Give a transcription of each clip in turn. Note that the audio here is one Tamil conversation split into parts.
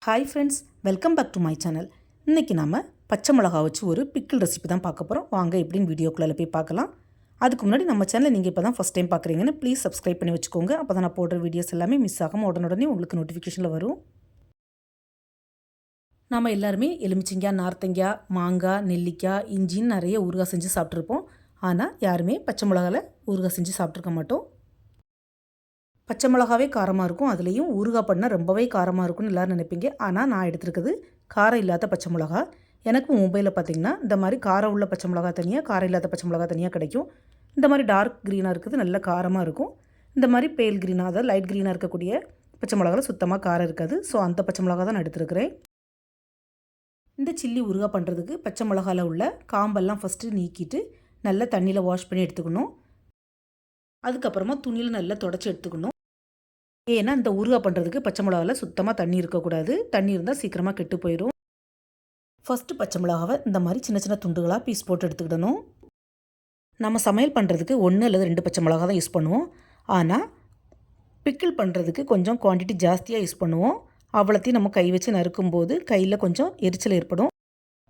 Hi friends, welcome back to my channel. இன்றைக்கி நம்ம பச்சை மிளகா வச்சு ஒரு பிக்கிள் ரெசிபி தான் பார்க்க போகிறோம். வாங்க எப்படின்னு வீடியோக்குள்ளே போய் பார்க்கலாம். அதுக்கு முன்னாடி நம்ம சேனலை நீங்கள் இப்போ தான் ஃபஸ்ட் டைம் பார்க்குறீங்கன்னு ப்ளீஸ் சப்ஸ்கிரைப் பண்ணி வச்சுக்கோங்க. அப்போ தான் நான் போடுற வீடியோஸ் எல்லாமே மிஸ் ஆகாமல் உடனே உங்களுக்கு நோட்டிஃபிகேஷனில் வரும். நம்ம எல்லாருமே எலுமிச்சங்காய், நார்த்தங்காய், மாங்காய், நெல்லிக்காய், இஞ்சின்னு நிறைய ஊறுகாய் செஞ்சு சாப்பிட்ருப்போம். ஆனால் யாருமே பச்சை மிளகாவில் ஊறுகாய் செஞ்சு சாப்பிட்ருக்க மாட்டோம். பச்சை மிளகாவே காரமாக இருக்கும், அதுலேயும் ஊறுகாய் பண்ணால் ரொம்பவே காரமாக இருக்கும்னு எல்லோரும் நினைப்பீங்க. ஆனால் நான் எடுத்துருக்குது காரம் இல்லாத பச்சை மிளகா. எனக்கு மும்பையில் பார்த்திங்கன்னா இந்த மாதிரி காரம் உள்ள பச்சை மிளகா தனியாக, காரம் இல்லாத பச்சை மிளகா தனியாக கிடைக்கும். இந்த மாதிரி டார்க் க்ரீனாக இருக்குது, நல்ல காரமாக இருக்கும். இந்த மாதிரி பேல் க்ரீனாக, அதாவது லைட் க்ரீனாக இருக்கக்கூடிய பச்சை மிளகாவில் சுத்தமாக காரம் இருக்காது. ஸோ அந்த பச்சை மிளகா தான் நான் எடுத்துருக்கிறேன். இந்த சில்லி ஊறுகாய் பண்ணுறதுக்கு பச்சை மிளகாவில் உள்ள காம்பெல்லாம் ஃபஸ்ட்டு நீக்கிட்டு நல்லா தண்ணியில் வாஷ் பண்ணி எடுத்துக்கணும். அதுக்கப்புறமா துணியில் நல்லா தொடச்சி எடுத்துக்கணும். ஏன்னா இந்த ஊறுகாய் பண்ணுறதுக்கு பச்சை மிளகாவில் சுத்தமாக தண்ணி இருக்கக்கூடாது. தண்ணி இருந்தால் சீக்கிரமாக கெட்டு போயிடும். ஃபஸ்ட்டு பச்சை மிளகாவை இந்த மாதிரி சின்ன சின்ன துண்டுகளாக பீஸ் போட்டு எடுத்துக்கிடணும். நம்ம சமையல் பண்ணுறதுக்கு 1 அல்லது 2 பச்சை மிளகா தான் யூஸ் பண்ணுவோம். ஆனால் பிக்கிள் பண்ணுறதுக்கு கொஞ்சம் குவான்டிட்டி ஜாஸ்தியாக யூஸ் பண்ணுவோம். அவ்வளோத்தையும் நம்ம கை வச்சு நறுக்கும்போது கையில் கொஞ்சம் எரிச்சல் ஏற்படும்.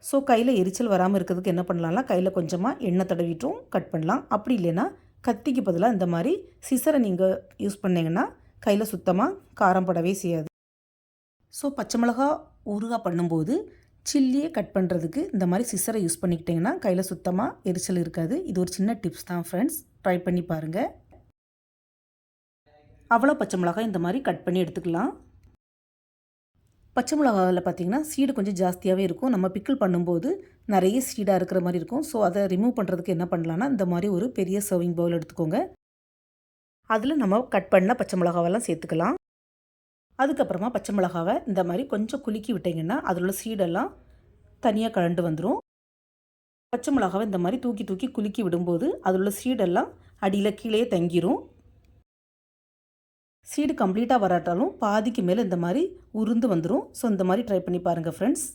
ஸோ கையில் எரிச்சல் வராமல் இருக்கிறதுக்கு என்ன பண்ணலாம்னா, கையில் கொஞ்சமாக எண்ணெய் தடவிட்டும் கட் பண்ணலாம். அப்படி இல்லைன்னா கத்திக்கு பதிலாக இந்த மாதிரி சிசரை நீங்கள் யூஸ் பண்ணிங்கன்னா கையில் சுத்தமாக காரம் படவே செய்யாது. ஸோ பச்சை மிளகா ஊறுகாய் பண்ணும்போது சில்லியை கட் பண்ணுறதுக்கு இந்த மாதிரி சிசரை யூஸ் பண்ணிக்கிட்டிங்கன்னா கையில் சுத்தமாக எரிச்சல் இருக்காது. இது ஒரு சின்ன டிப்ஸ் தான் ஃப்ரெண்ட்ஸ், ட்ரை பண்ணி பாருங்கள். அவ்வளோ பச்சை மிளகாய் இந்த மாதிரி கட் பண்ணி எடுத்துக்கலாம். பச்சை மிளகாவில் பார்த்திங்கன்னா சீடு கொஞ்சம் ஜாஸ்தியாகவே இருக்கும். நம்ம பிக்கிள் பண்ணும்போது நிறைய சீடாக இருக்கிற மாதிரி இருக்கும். ஸோ அதை ரிமூவ் பண்ணுறதுக்கு என்ன பண்ணலான்னா, இந்த மாதிரி ஒரு பெரிய சர்விங் பவுல் எடுத்துக்கோங்க. அதில் நம்ம கட் பண்ண பச்சை மிளகாவெல்லாம் சேர்த்துக்கலாம். அதுக்கப்புறமா பச்சை மிளகாவை இந்த மாதிரி கொஞ்சம் குலுக்கி விட்டிங்கன்னா அதில் உள்ள சீடெல்லாம் தனியாக கலண்டு வந்துடும். பச்சை மிளகாவை இந்த மாதிரி தூக்கி தூக்கி குலுக்கி விடும்போது அதில் உள்ள சீடெல்லாம் அடியில் கீழே தங்கிரும். சீடு கம்ப்ளீட்டாக வராட்டாலும் பாதிக்கு மேலே இந்த மாதிரி உருந்து வந்துடும். ஸோ இந்த மாதிரி ட்ரை பண்ணி பாருங்கள் ஃப்ரெண்ட்ஸ்.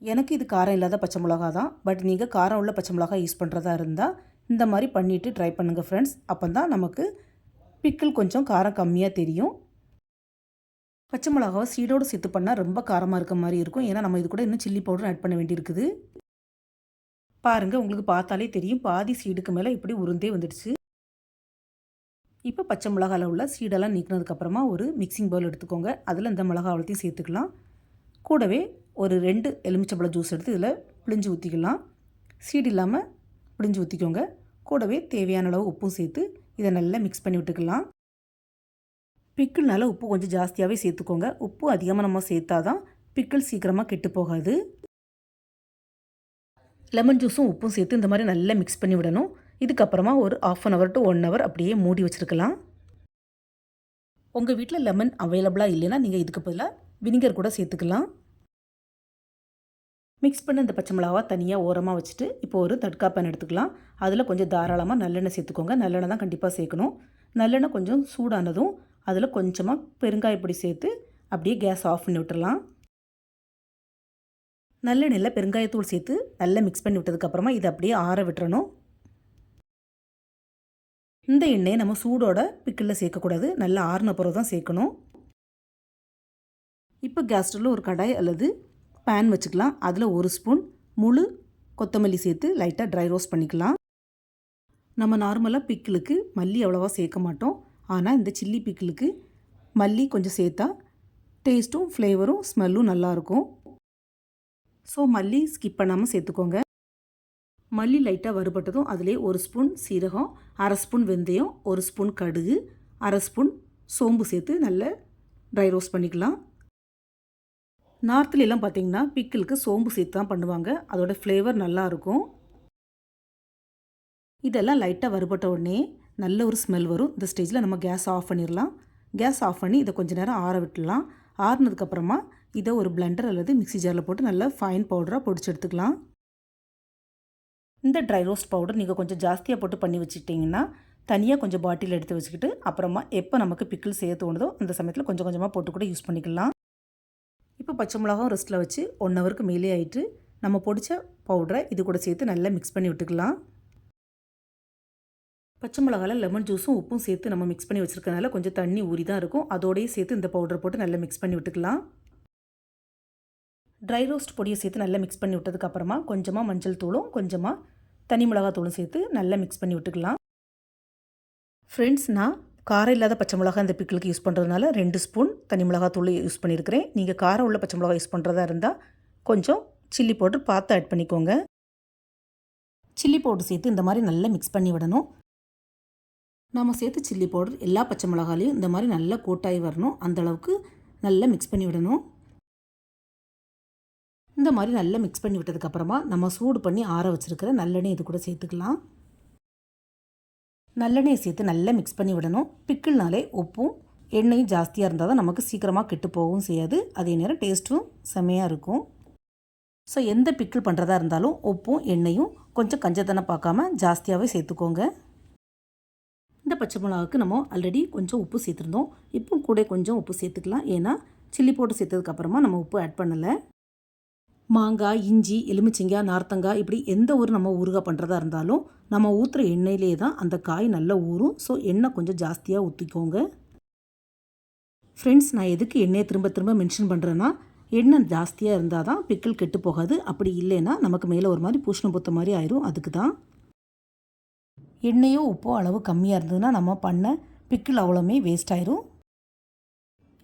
எனக்கு இது காரம் இல்லாத பச்சை மிளகா தான். பட் நீங்கள் காரம் உள்ள பச்சை மிளகா யூஸ் பண்ணுறதா இருந்தால் இந்த மாதிரி பண்ணிவிட்டு ட்ரை பண்ணுங்கள் ஃப்ரெண்ட்ஸ். அப்போ தான் நமக்கு பிக்கிள் கொஞ்சம் காரம் கம்மியாக தெரியும். பச்சை மிளகாவை சீடோடு சேர்த்து பண்ணால் ரொம்ப காரமாக இருக்க மாதிரி இருக்கும். ஏன்னா நம்ம இது கூட இன்னும் சில்லி பவுடர் ஆட் பண்ண வேண்டியிருக்குது. பாருங்கள், உங்களுக்கு பார்த்தாலே தெரியும், பாதி சீடுக்கு மேலே இப்படி உருந்தே வந்துடுச்சு. இப்போ பச்சை மிளகாவில் உள்ள சீடெல்லாம் நீக்கினதுக்கப்புறமா ஒரு மிக்சிங் பவுல் எடுத்துக்கோங்க. அதில் இந்த மிளகாவளத்தையும் சேர்த்துக்கலாம். கூடவே ஒரு 2 எலுமிச்சம்பழம் ஜூஸ் எடுத்து இதில் பிழிஞ்சு ஊற்றிக்கலாம். சீடு இல்லாமல் பிழிஞ்சு ஊற்றிக்கோங்க. கூடவே தேவையான அளவு உப்பும் சேர்த்து இதை நல்லா மிக்ஸ் பண்ணி விட்டுக்கலாம். பிக்கிள்னால உப்பு கொஞ்சம் ஜாஸ்தியாகவே சேர்த்துக்கோங்க. உப்பு அதிகமாக நம்ம சேர்த்தா தான் பிக்கிள் சீக்கிரமாக கெட்டு போகாது. லெமன் ஜூஸும் உப்பும் சேர்த்து இந்த மாதிரி நல்லா மிக்ஸ் பண்ணி விடணும். இதுக்கப்புறமா ஒரு 1/2 hour to 1 hour அப்படியே மூடி வச்சுருக்கலாம். உங்கள் வீட்டில் லெமன் அவைலபிளாக இல்லைன்னா நீங்கள் இதுக்கு பதிலாக வினிகர் கூட சேர்த்துக்கலாம். மிக்ஸ் பண்ண இந்த பச்சை மிளகாவை தனியாக ஓரமாக வச்சுட்டு இப்போ ஒரு தட்கா பேன் எடுத்துக்கலாம். அதில் கொஞ்சம் தாராளமாக நல்லெண்ணெய் சேர்த்துக்கோங்க. நல்லெண்ணெய் தான் கண்டிப்பாக சேர்க்கணும். நல்லெண்ணெய் கொஞ்சம் சூடானதும் அதில் கொஞ்சமாக பெருங்காயப்பொடி சேர்த்து அப்படியே கேஸ் ஆஃப் பண்ணி விட்டுடலாம். நல்லெண்ணெயில் பெருங்காயத்தூள் சேர்த்து நல்லா மிக்ஸ் பண்ணி விட்டதுக்கப்புறமா இதை அப்படியே ஆற விட்டுறணும். இந்த எண்ணெயை நம்ம சூடோட பிக்கிளில் சேர்க்கக்கூடாது, நல்லா ஆறின பிறகு தான் சேர்க்கணும். இப்போ கேஸ் ஸ்டவ்வில் ஒரு கடாய் அல்லது பேன் வச்சுக்கலாம். அதில் 1 ஸ்பூன் முழு கொத்தமல்லி சேர்த்து லைட்டாக ட்ரை ரோஸ்ட் பண்ணிக்கலாம். நம்ம நார்மலாக பிக்கிளுக்கு மல்லி அவ்வளோவா சேர்க்க மாட்டோம். ஆனால் இந்த சில்லி பிக்கிளுக்கு மல்லி கொஞ்சம் சேர்த்தா டேஸ்ட்டும் ஃப்ளேவரும் ஸ்மெல்லும் நல்லாயிருக்கும். ஸோ மல்லி ஸ்கிப் பண்ணாமல் சேர்த்துக்கோங்க. மல்லி லைட்டாக வறுபட்டதும் அதிலே 1 ஸ்பூன் சீரகம், 1/2 ஸ்பூன் வெந்தயம், 1 ஸ்பூன் கடுகு, 1/2 ஸ்பூன் சோம்பு சேர்த்து நல்லா ட்ரை ரோஸ்ட் பண்ணிக்கலாம். நார்த்லாம் பார்த்திங்கன்னா பிக்கிளுக்கு சோம்பு சேர்த்து தான் பண்ணுவாங்க. அதோட ஃப்ளேவர் நல்லாயிருக்கும். இதெல்லாம் லைட்டாக வறுபட்ட உடனே நல்ல ஒரு ஸ்மெல் வரும். இந்த ஸ்டேஜில் நம்ம கேஸ் ஆஃப் பண்ணிடலாம். கேஸ் ஆஃப் பண்ணி இதை கொஞ்சம் நேரம் ஆற விட்டுடலாம். ஆறுனதுக்கப்புறமா இதை ஒரு பிளெண்டர் அல்லது மிக்ஸி ஜாரில் போட்டு நல்லா ஃபைன் பவுடராக பொடிச்சு எடுத்துக்கலாம். இந்த ட்ரை ரோஸ்ட் பவுடர் நீங்கள் கொஞ்சம் ஜாஸ்தியாக போட்டு பண்ணி வச்சுக்கிட்டிங்கன்னா தனியாக கொஞ்சம் பாட்டில் எடுத்து வச்சுக்கிட்டு அப்புறமா எப்போ நமக்கு பிக்கிள் செய்ய தோணுதோ அந்த சமயத்தில் கொஞ்சம் கொஞ்சமாக போட்டு கூட யூஸ் பண்ணிக்கலாம். இப்போ பச்சை மிளகாவும் ரெஸ்ட்டில் வச்சு 1 ஹவருக்கு மேலே ஆகிட்டு நம்ம பொடிச்ச பவுடரை இது கூட சேர்த்து நல்லா மிக்ஸ் பண்ணி விட்டுக்கலாம். பச்சை மிளகாயில் லெமன் ஜூஸும் உப்பும் சேர்த்து நம்ம மிக்ஸ் பண்ணி வச்சுருக்கனால கொஞ்சம் தண்ணி ஊறி தான் இருக்கும். அதோடையே சேர்த்து இந்த பவுடர் போட்டு நல்லா மிக்ஸ் பண்ணி விட்டுக்கலாம். ட்ரை ரோஸ்ட் பொடியை சேர்த்து நல்லா மிக்ஸ் பண்ணி விட்டதுக்கப்புறமா கொஞ்சமாக மஞ்சள் தூளும் கொஞ்சமாக தனி மிளகாத்தூளும் சேர்த்து நல்லா மிக்ஸ் பண்ணி விட்டுக்கலாம். ஃப்ரெண்ட்ஸ், நான் காரம் இல்லாத பச்சை மிளகாய் இந்த பிக்கிளுக்கு யூஸ் பண்ணுறதுனால 2 ஸ்பூன் தனி மிளகாத்தூள் யூஸ் பண்ணியிருக்கிறேன். நீங்கள் காரம் உள்ள பச்சை மிளகாய் யூஸ் பண்ணுறதா இருந்தால் கொஞ்சம் சில்லி பவுடர் பார்த்து ஆட் பண்ணிக்கோங்க. சில்லி பவுடர் சேர்த்து இந்த மாதிரி நல்லா மிக்ஸ் பண்ணி விடணும். நாம் சேர்த்து சில்லி பவுடர் எல்லா பச்சை மிளகாலையும் இந்த மாதிரி நல்லா கோட்டாகி வரணும். அந்தளவுக்கு நல்லா மிக்ஸ் பண்ணி விடணும். இந்த மாதிரி நல்லா மிக்ஸ் பண்ணி விட்டதுக்கப்புறமா நம்ம சூடு பண்ணி ஆற வச்சுருக்கிற நல்லெண்ணெய் இது கூட சேர்த்துக்கலாம். நல்லெண்ணெயை சேர்த்து நல்லா மிக்ஸ் பண்ணி விடணும். பிக்கிள்னாலே உப்பும் எண்ணெயும் ஜாஸ்தியாக இருந்தால் தான் நமக்கு சீக்கிரமாக கெட்டு போகவும் செய்யாது. அதே நேரம் டேஸ்ட்டும் செம்மையாக இருக்கும். ஸோ எந்த பிக்கிள் பண்ணுறதா இருந்தாலும் உப்பும் எண்ணெயும் கொஞ்சம் கஞ்சத்தனை பார்க்காம ஜாஸ்தியாகவே சேர்த்துக்கோங்க. இந்த பச்சை மிளகாவுக்கு நம்ம ஆல்ரெடி கொஞ்சம் உப்பு சேர்த்துருந்தோம். இப்போ கூட கொஞ்சம் உப்பு சேர்த்துக்கலாம். ஏன்னா சில்லி பவுடர் சேர்த்ததுக்கப்புறமா நம்ம உப்பு ஆட் பண்ணலை. மாங்காய், இஞ்சி, எலுமிச்சங்காய், நார்த்தங்காய் இப்படி எந்த ஒரு நம்ம ஊறுகாய் பண்ணுறதா இருந்தாலும் நம்ம ஊற்றுற எண்ணெயிலே தான் அந்த காய் நல்லா ஊறும். ஸோ எண்ணெய் கொஞ்சம் ஜாஸ்தியாக ஊற்றிக்கோங்க. ஃப்ரெண்ட்ஸ், நான் எதுக்கு எண்ணெயை திரும்ப திரும்ப மென்ஷன் பண்ணுறேன்னா, எண்ணெய் ஜாஸ்தியாக இருந்தால் தான் பிக்கிள் கெட்டு போகாது. அப்படி இல்லைன்னா நமக்கு மேலே ஒரு மாதிரி பூஷணம் பூத்த மாதிரி ஆயிரும். அதுக்கு தான். எண்ணெயோ உப்போ அளவு கம்மியாக இருந்ததுன்னா நம்ம பண்ண பிக்கிள் அவ்வளோமே வேஸ்ட் ஆயிரும்.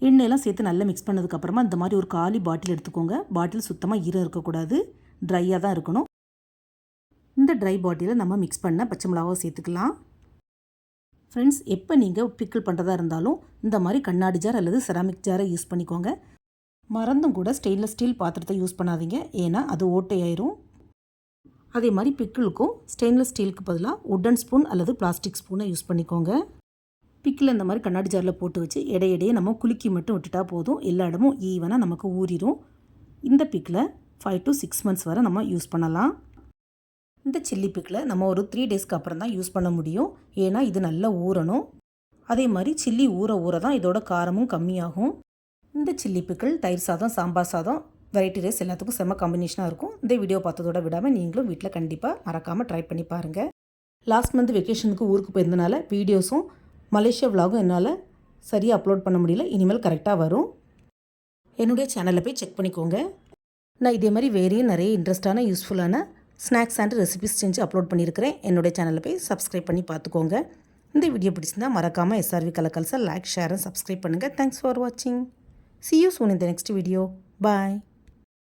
எண்ணெயெல்லாம் சேர்த்து நல்லா மிக்ஸ் பண்ணதுக்கப்புறமா இந்த மாதிரி ஒரு காலி பாட்டில் எடுத்துக்கோங்க. பாட்டில் சுத்தமாக ஈரம் இருக்கக்கூடாது, ட்ரையாக தான் இருக்கணும். இந்த ட்ரை பாட்டிலில் நம்ம மிக்ஸ் பண்ண பச்சை மிளகாவை சேர்த்துக்கலாம். ஃப்ரெண்ட்ஸ், எப்போ நீங்கள் பிக்கிள் பண்ணுறதா இருந்தாலும் இந்த மாதிரி கண்ணாடி ஜார் அல்லது செராமிக் ஜாரை யூஸ் பண்ணிக்கோங்க. மறந்தும் கூட ஸ்டெயின்லெஸ் ஸ்டீல் பாத்திரத்தை யூஸ் பண்ணாதீங்க, ஏன்னா அது ஓட்டையாயிரும். அதே மாதிரி பிக்கிளுக்கும் ஸ்டெயின்லெஸ் ஸ்டீலுக்கு பதிலாக உட்டன் ஸ்பூன் அல்லது பிளாஸ்டிக் ஸ்பூனை யூஸ் பண்ணிக்கோங்க. பிக்கில் இந்த மாதிரி கண்ணாடி ஜாரில் போட்டு வச்சு இடையிடையே நம்ம குலுக்கி மட்டும் விட்டுட்டா போதும். எல்லா இடமும் ஈவனாக நமக்கு ஊறிடும். இந்த பிக்கில் 5 to 6 months வரை நம்ம யூஸ் பண்ணலாம். இந்த சில்லி பிக்கில் நம்ம ஒரு 3 daysக்கு அப்புறம் தான் யூஸ் பண்ண முடியும். ஏன்னா இது நல்லா ஊறணும். அதே மாதிரி சில்லி ஊற தான் இதோட காரமும் கம்மியாகும். இந்த சில்லி பிக்கிள் தயிர் சாதம், சாம்பார் சாதம், வெரைட்டி ரைஸ் எல்லாத்துக்கும் செம்ம காம்பினேஷனாக இருக்கும். இந்த வீடியோ பார்த்ததோட விடாமல் நீங்களும் வீட்டில் கண்டிப்பாக மறக்காமல் ட்ரை பண்ணி பாருங்கள். லாஸ்ட் மந்த் வெக்கேஷனுக்கு ஊருக்கு போயிருந்தனால வீடியோஸும் மலேசியா விலாகும் என்னால் சரியாக அப்லோட் பண்ண முடியல. இனிமேல் கரெக்டாக வரும். என்னுடைய சேனலில் போய் செக் பண்ணிக்கோங்க. நான் இதே மாதிரி வேறையும் நிறைய இன்ட்ரெஸ்டான யூஸ்ஃபுல்லான ஸ்நாக்ஸ் அண்ட் ரெசிபிஸ் செஞ்சு அப்லோட் பண்ணியிருக்கிறேன். என்னுடைய சேனலில் போய் சப்ஸ்கிரைப் பண்ணி பார்த்துக்கோங்க. இந்த வீடியோ பிடிச்சிருந்தால் மறக்காமல் SRV கலக்கல்ஸை லைக், ஷேர் அண்ட் சப்ஸ்கிரைப் பண்ணுங்கள். தேங்க்ஸ் ஃபார் வாட்சிங். See you soon in the next video. Bye.